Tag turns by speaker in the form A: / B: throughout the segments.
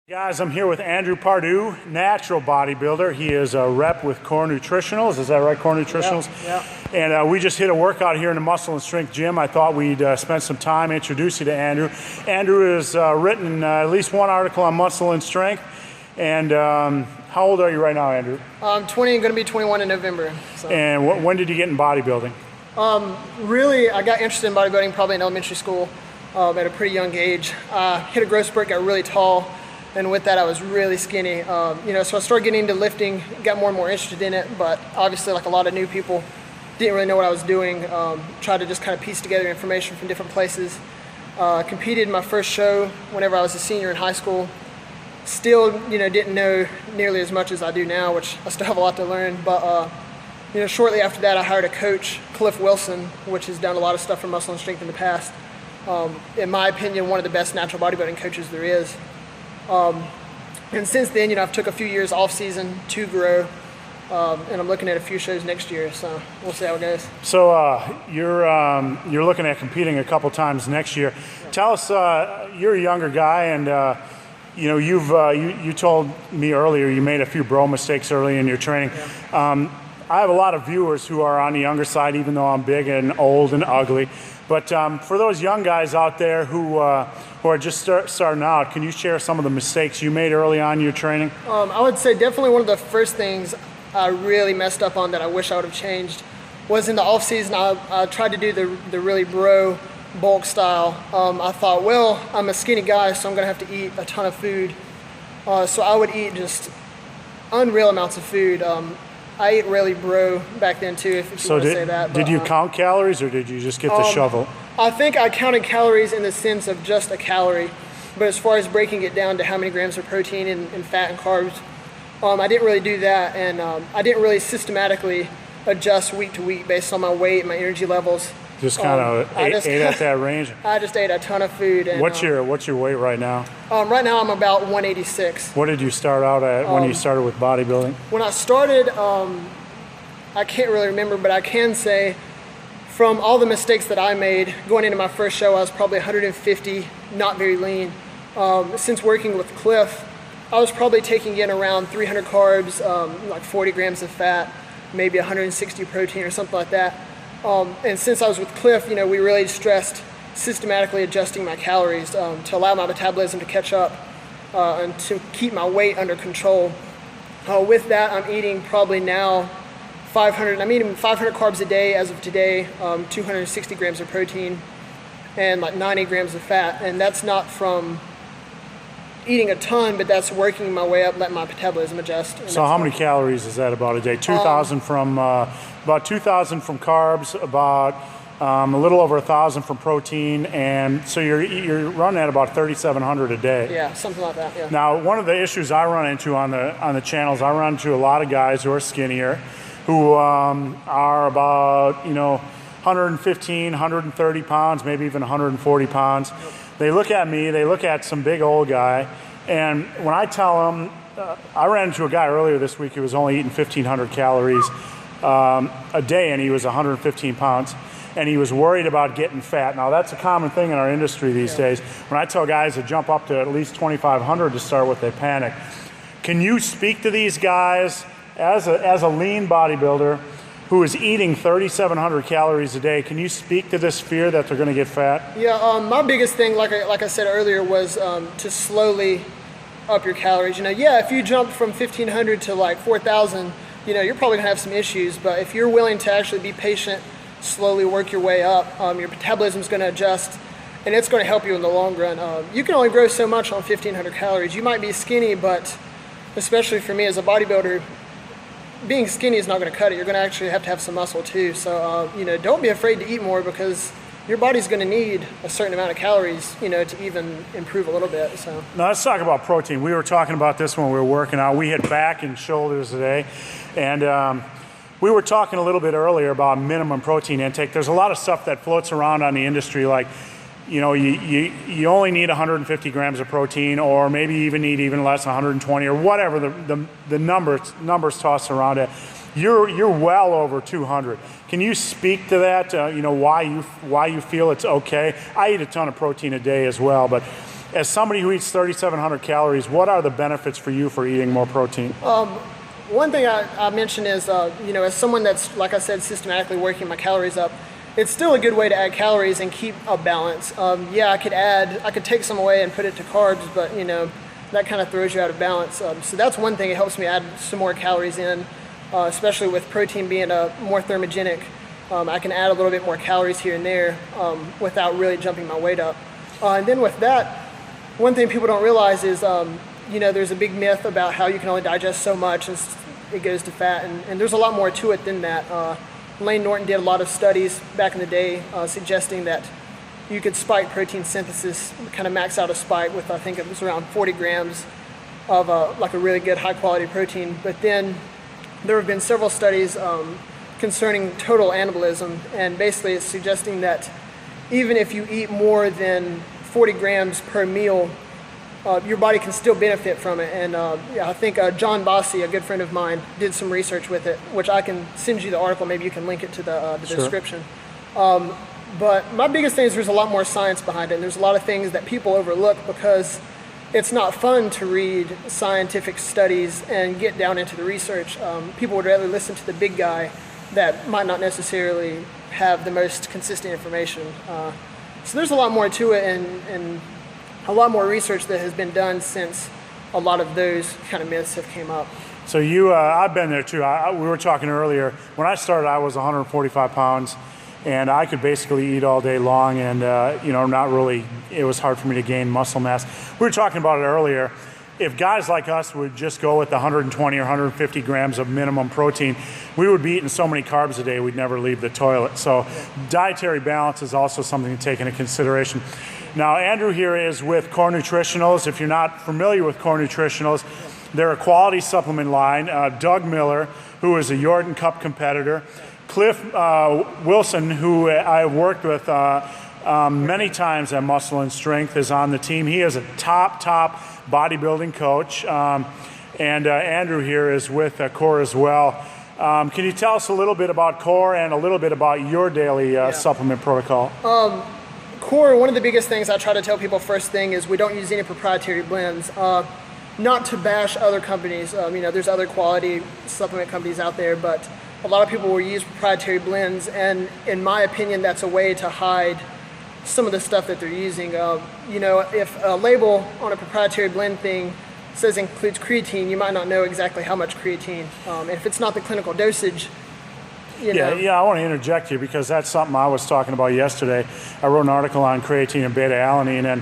A: Guys, I'm here with Andrew Pardue, natural bodybuilder. He is a rep with Core Nutritionals. Is that right, Core Nutritionals?
B: Yeah.
A: And we just hit a workout here in the Muscle and Strength Gym. I thought we'd spend some time introduce you to Andrew. Andrew has written at least one article on muscle and strength. And how old are you right now, Andrew?
B: I'm 20 and going to be 21 in November. So.
A: And when did you get in bodybuilding?
B: Really, I got interested in bodybuilding probably in elementary school at a pretty young age. Hit a growth spurt, got really tall. And with that, I was really skinny. So I started getting into lifting, got more and more interested in it, but obviously, like a lot of new people, didn't really know what I was doing. Tried to just kind of piece together information from different places. Competed in my first show whenever I was a senior in high school. Still, didn't know nearly as much as I do now, which I still have a lot to learn. But, shortly after that, I hired a coach, Cliff Wilson, which has done a lot of stuff for muscle and strength in the past. In my opinion, one of the best natural bodybuilding coaches there is. And since then, I've took a few years off season to grow, and I'm looking at a few shows next year, so we'll see how it goes.
A: So you're looking at competing a couple times next year. Yeah. Tell us, you're a younger guy, and you told me earlier you made a few bro mistakes early in your training. Yeah. I have a lot of viewers who are on the younger side, even though I'm big and old and ugly. But for those young guys out there who are just starting out, can you share some of the mistakes you made early on in your training?
B: I would say definitely one of the first things I really messed up on that I wish I would have changed was in the off season. I tried to do the really bro bulk style. I thought, well, I'm a skinny guy, so I'm gonna have to eat a ton of food. So I would eat just unreal amounts of food. I ate really bro back then too, if you want to say that.
A: Did you count calories, or did you just get the shovel?
B: I think I counted calories in the sense of just a calorie, but as far as breaking it down to how many grams of protein and fat and carbs, I didn't really do that, and I didn't really systematically adjust week to week based on my weight and my energy levels.
A: Just kind of ate at that range?
B: I just ate a ton of food. And,
A: what's your weight right now?
B: Right now I'm about 186.
A: What did you start out at when you started with bodybuilding?
B: When I started, I can't really remember, but I can say from all the mistakes that I made going into my first show, I was probably 150, not very lean. Since working with Cliff, I was probably taking in around 300 carbs, like 40 grams of fat, maybe 160 protein or something like that. And since I was with Cliff, we really stressed systematically adjusting my calories to allow my metabolism to catch up and to keep my weight under control. With that, I'm eating probably now 500 carbs a day as of today, 260 grams of protein, and like 90 grams of fat. And that's not from eating a ton, but that's working my way up, letting my metabolism adjust.
A: So how many calories is that about a day? 2,000 from about 2,000 from carbs, about a little over 1,000 from protein, and so you're running at about 3,700 a day.
B: Yeah, something like that. Yeah.
A: Now, one of the issues I run into on the channels, I run into a lot of guys who are skinnier, who are about 115, 130 pounds, maybe even 140 pounds. Yep. They look at me, they look at some big old guy, and when I tell them, I ran into a guy earlier this week who was only eating 1,500 calories a day, and he was 115 pounds, and he was worried about getting fat. Now, that's a common thing in our industry these days. When I tell guys to jump up to at least 2,500 to start with, they panic. Can you speak to these guys as a lean bodybuilder who is eating 3,700 calories a day? Can you speak to this fear that they're going to get fat?
B: Yeah, my biggest thing, like I said earlier, was to slowly up your calories. If you jump from 1,500 to like 4,000, you're probably going to have some issues. But if you're willing to actually be patient, slowly work your way up, your metabolism is going to adjust, and it's going to help you in the long run. You can only grow so much on 1,500 calories. You might be skinny, but especially for me as a bodybuilder, being skinny is not going to cut it. You're going to actually have to have some muscle too. So, don't be afraid to eat more, because your body's going to need a certain amount of calories, to even improve a little bit. So
A: now let's talk about protein. We were talking about this when we were working out. We hit back and shoulders today, and we were talking a little bit earlier about minimum protein intake. There's a lot of stuff that floats around on the industry, like you only need 150 grams of protein, or maybe even need even less, 120, or whatever the numbers tossed around it. You're well over 200. Can you speak to that? Why you feel it's okay? I eat a ton of protein a day as well, but As somebody who eats 3,700 calories, what are the benefits for you for eating more protein?
B: One thing I mentioned is, as someone that's, like I said, systematically working my calories up, it's still a good way to add calories and keep a balance. Yeah, I could take some away and put it to carbs, but that kind of throws you out of balance. So that's one thing. It helps me add some more calories in, especially with protein being more thermogenic. I can add a little bit more calories here and there without really jumping my weight up. And then with that, one thing people don't realize is, there's a big myth about how you can only digest so much and it goes to fat, and there's a lot more to it than that. Lane Norton did a lot of studies back in the day suggesting that you could spike protein synthesis, kind of max out a spike with, I think it was around 40 grams of like a really good high quality protein. But then there have been several studies concerning total anabolism, and basically it's suggesting that even if you eat more than 40 grams per meal, your body can still benefit from it. And I think John Bossi, a good friend of mine, did some research with it, which I can send you the article. Maybe you can link it to the
A: Sure.
B: description. But my biggest thing is there's a lot more science behind it, and there's a lot of things that people overlook because it's not fun to read scientific studies and get down into the research. People would rather listen to the big guy that might not necessarily have the most consistent information. So there's a lot more to it, and a lot more research that has been done since a lot of those kind of myths have came up.
A: So I've been there too. We were talking earlier. When I started, I was 145 pounds, and I could basically eat all day long, and not really. It was hard for me to gain muscle mass. We were talking about it earlier. If guys like us would just go with 120 or 150 grams of minimum protein, we would be eating so many carbs a day we'd never leave the toilet. So dietary balance is also something to take into consideration. Now, Andrew here is with Core Nutritionals. If you're not familiar with Core Nutritionals, they're a quality supplement line. Doug Miller, who is a Jordan Cup competitor. Cliff Wilson, who I've worked with many times at Muscle and Strength, is on the team. He is a top bodybuilding coach. And Andrew here is with Core as well. Can you tell us a little bit about Core and a little bit about your daily supplement protocol?
B: Core, one of the biggest things I try to tell people first thing is we don't use any proprietary blends. Not to bash other companies, there's other quality supplement companies out there, but a lot of people will use proprietary blends, and in my opinion, that's a way to hide some of the stuff that they're using. If a label on a proprietary blend thing says includes creatine, you might not know exactly how much creatine. And if it's not the clinical dosage,
A: Yeah, I want to interject here because that's something I was talking about yesterday. I wrote an article on creatine and beta-alanine, and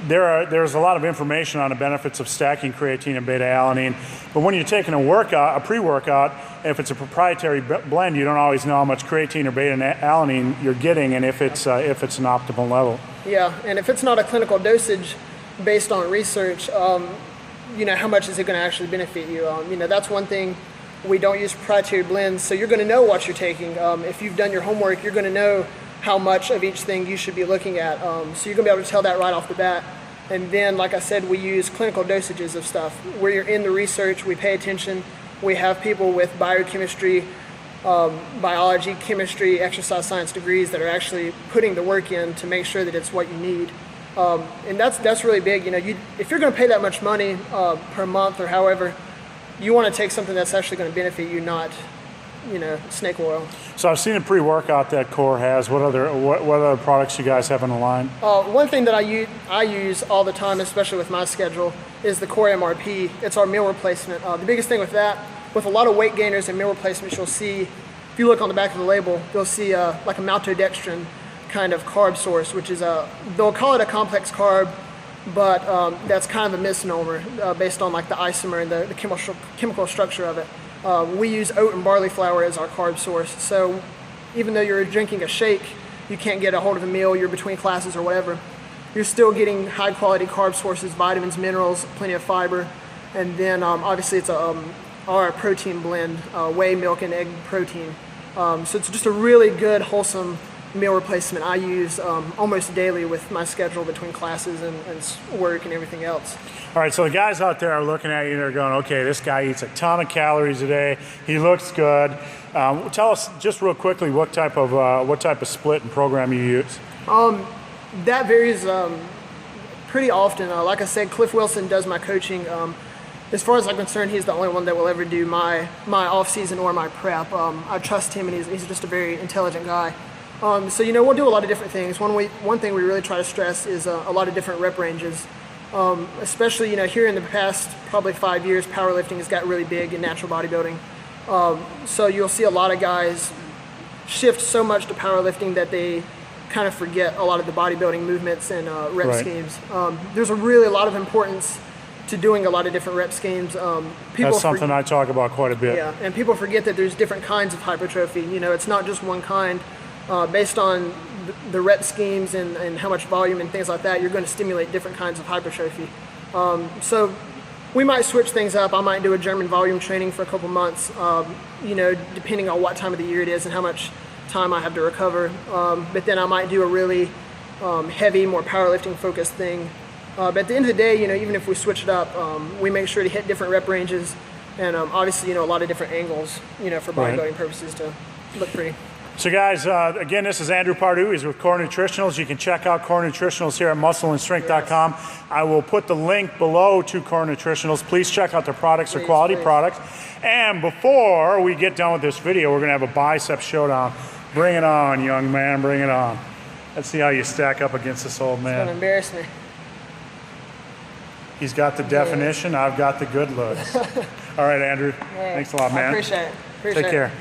A: there's a lot of information on the benefits of stacking creatine and beta-alanine, but when you're taking a pre-workout, if it's a proprietary blend, you don't always know how much creatine or beta-alanine you're getting, and if it's an optimal level.
B: Yeah, and if it's not a clinical dosage based on research, how much is it going to actually benefit you? That's one thing. We don't use proprietary blends, so you're going to know what you're taking. If you've done your homework, you're going to know how much of each thing you should be looking at. So you're going to be able to tell that right off the bat. And then, like I said, we use clinical dosages of stuff. Where you're in the research, we pay attention. We have people with biochemistry, biology, chemistry, exercise science degrees that are actually putting the work in to make sure that it's what you need. And that's really big. If you're going to pay that much money per month or however, you want to take something that's actually going to benefit you, not, snake oil.
A: So I've seen a pre-workout that Core has. What other products you guys have in the line?
B: One thing that I use all the time, especially with my schedule, is the Core MRP. It's our meal replacement. The biggest thing with that, with a lot of weight gainers and meal replacements, you'll see, if you look on the back of the label, you'll see like a maltodextrin kind of carb source, which is they'll call it a complex carb, but that's kind of a misnomer based on like the isomer and the chemical structure of it. We use oat and barley flour as our carb source. So even though you're drinking a shake, you can't get a hold of a meal, you're between classes or whatever, you're still getting high quality carb sources, vitamins, minerals, plenty of fiber. And then obviously it's our protein blend, whey, milk, and egg protein. So it's just a really good, wholesome meal replacement I use almost daily with my schedule between classes and work and everything else.
A: All right, so the guys out there are looking at you and they're going, okay, this guy eats a ton of calories a day. He looks good. Tell us just real quickly what type of split and program you use.
B: That varies pretty often. Like I said, Cliff Wilson does my coaching. As far as I'm concerned, he's the only one that will ever do my off season or my prep. I trust him, and he's just a very intelligent guy. So we'll do a lot of different things. One thing we really try to stress is a lot of different rep ranges. Especially here in the past probably 5 years, powerlifting has got really big in natural bodybuilding. So you'll see a lot of guys shift so much to powerlifting that they kind of forget a lot of the bodybuilding movements and rep schemes. There's a lot of importance to doing a lot of different rep schemes.
A: That's something I talk about quite a bit.
B: Yeah, and people forget that there's different kinds of hypertrophy. It's not just one kind. Based on the rep schemes and how much volume and things like that, you're going to stimulate different kinds of hypertrophy. So we might switch things up. I might do a German volume training for a couple months, depending on what time of the year it is and how much time I have to recover. But then I might do a really heavy, more powerlifting focused thing. But at the end of the day, even if we switch it up, we make sure to hit different rep ranges and obviously, a lot of different angles, for bodybuilding purposes to look pretty.
A: So guys, again, this is Andrew Pardue. He's with Core Nutritionals. You can check out Core Nutritionals here at muscleandstrength.com. I will put the link below to Core Nutritionals. Please check out their products. They're quality products. And before we get done with this video, we're going to have a bicep showdown. Bring it on, young man. Bring it on. Let's see how you stack up against this old man.
B: It's going to embarrass me.
A: He's got the definition. I've got the good looks. All right, Andrew. Thanks a lot, man.
B: I appreciate it.
A: Take care.